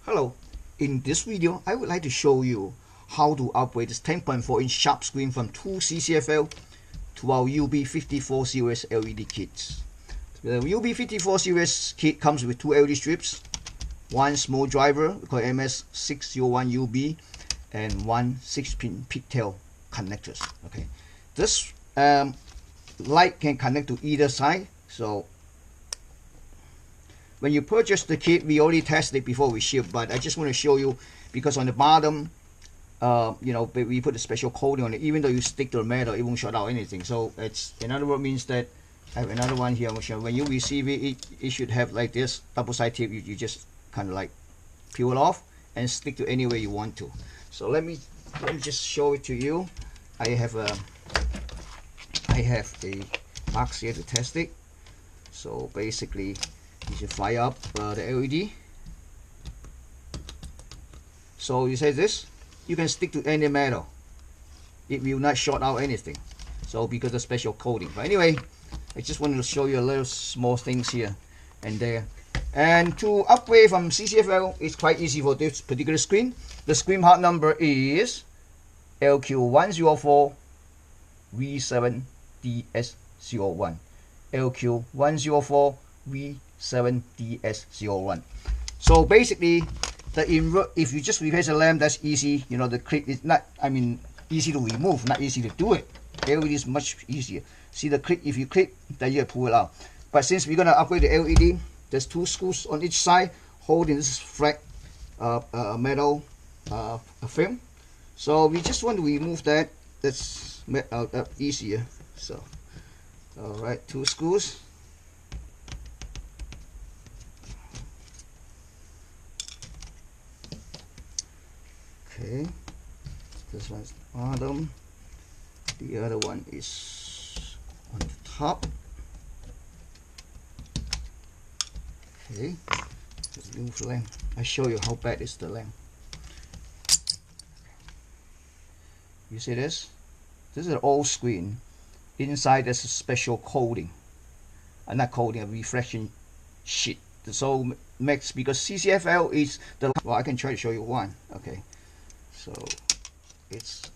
Hello, in this video I would like to show you how to upgrade this 10.4-inch sharp screen from 2 CCFL to our UB54 series LED kits. The UB54 series kit comes with 2 LED strips, one small driver we call MS601UB, and one 6-pin pigtail connectors. Okay, this light can connect to either side. So when you purchase the kit, we already tested it before we ship, but I just want to show you, because on the bottom, we put a special coating on it. Even though you stick to the metal, it won't shut out anything. So it's, in other words, means that I have another one here. When you receive it, it should have like this double side tape. You just kind of like peel it off and stick to anywhere you want to. So let me just show it to you. I have a box here to test it. So basically, you should fire up the LED. So you say this, you can stick to any metal. It will not short out anything. So because of special coating. But anyway, I just wanted to show you a little small things here and there. And to upgrade from CCFL, it's quite easy for this particular screen. The screen part number is LQ104V7DS01. LQ104V7DS01. So basically, the invert, if you just replace the lamp, that's easy. You know, the clip is not, easy to remove, not easy to do it. LED is much easier. See the clip, if you clip, then you pull it out. But since we're gonna upgrade the LED, there's 2 screws on each side holding this flat metal film. So we just want to remove that. That's easier. So, all right, 2 screws. Okay, this one's bottom, the other one is on the top. Okay, let's move the lamp. I'll show you how bad is the lamp. You see this? This is an old screen. Inside there's a special coating. Not coating, a reflection sheet. So makes, because CCFL is the, well, I can try to show you one. Okay. So it's,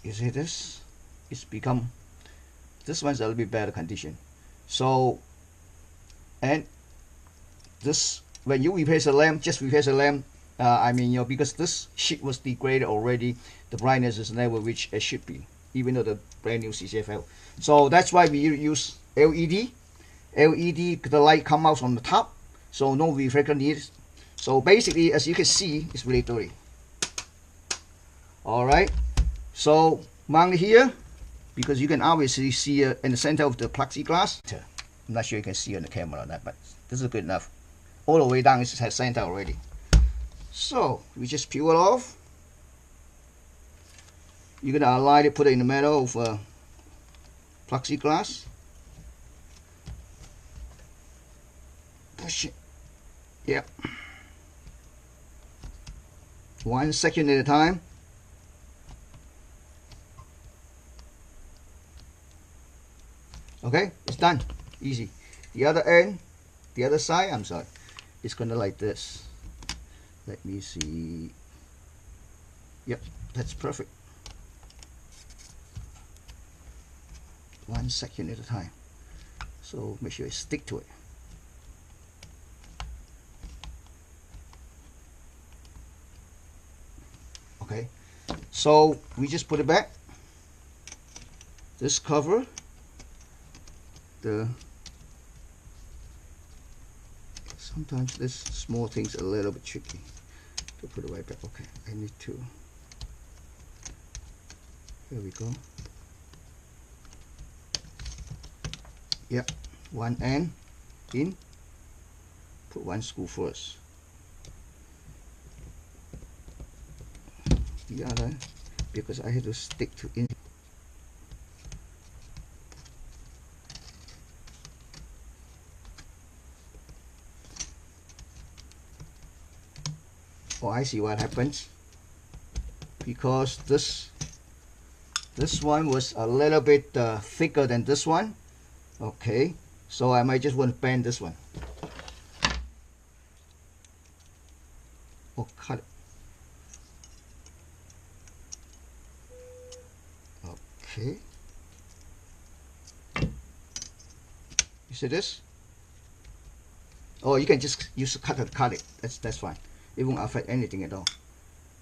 you see this? It's become, this one's a little bit better condition. So, and this, when you replace a lamp, just replace a lamp. Because this sheet was degraded already, the brightness is never reached as should be, even though the brand new CCFL. So that's why we use LED. LED, the light come out from the top, so no reflector needed. So basically, as you can see, it's really dirty. All right. So mount here, because you can obviously see in the center of the plexiglass. I'm not sure you can see on the camera or not, but this is good enough. All the way down, it has center already. So we just peel it off. You're gonna align it, put it in the middle of plexiglass. Push it. Yep. 1 second at a time. Okay, it's done. Easy. The other end, the other side, I'm sorry, it's gonna like this. Let me see. Yep, that's perfect. 1 second at a time. So make sure you stick to it. Okay, so we just put it back. This cover, sometimes this small thing's a little bit tricky to put it right back. Okay, I need to, here we go. Yep, one end in, put 1 screw first. The other, because I had to stick to in. Oh, I see what happens, because this one was a little bit thicker than this one. Okay, so I might just want to bend this one. or cut it. Okay. You see this? Or you can just use a cutter to cut it. That's fine. It won't affect anything at all.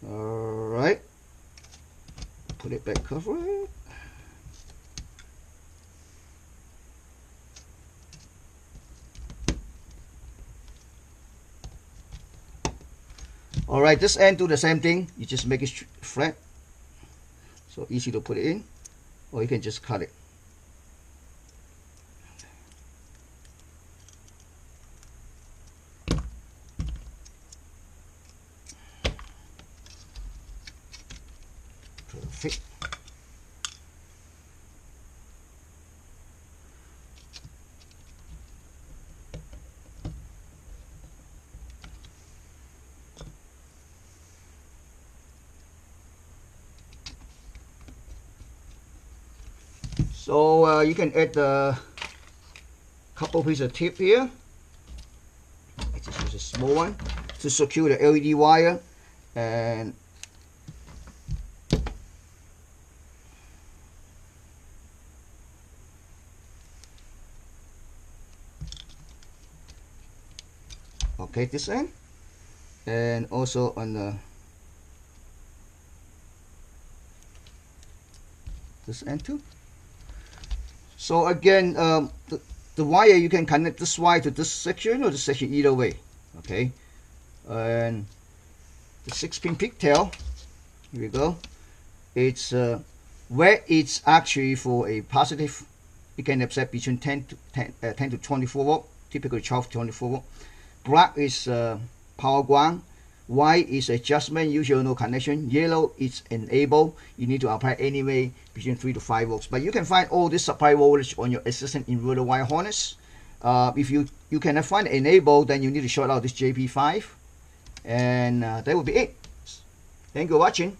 Alright. Put it back, cover it. Alright, this end do the same thing. You just make it flat. So easy to put it in. Or you can just cut it. Perfect. So you can add a couple pieces of tape here. I just use a small one to secure the LED wire, and okay, this end, and also on the this end too. So again, the wire, you can connect this wire to this section or this section either way. Okay, and the 6-pin pigtail, here we go. It's where it's actually for a positive, it can accept between 10 to 24 volt, typically 12 to 24 volt. Black is power ground. White is adjustment, usually no connection. Yellow is enable. You need to apply anyway between 3 to 5 volts. But you can find all this supply voltage on your existing inverter wire harness. If you cannot find enable, then you need to short out this JP5, and that will be it. Thank you for watching.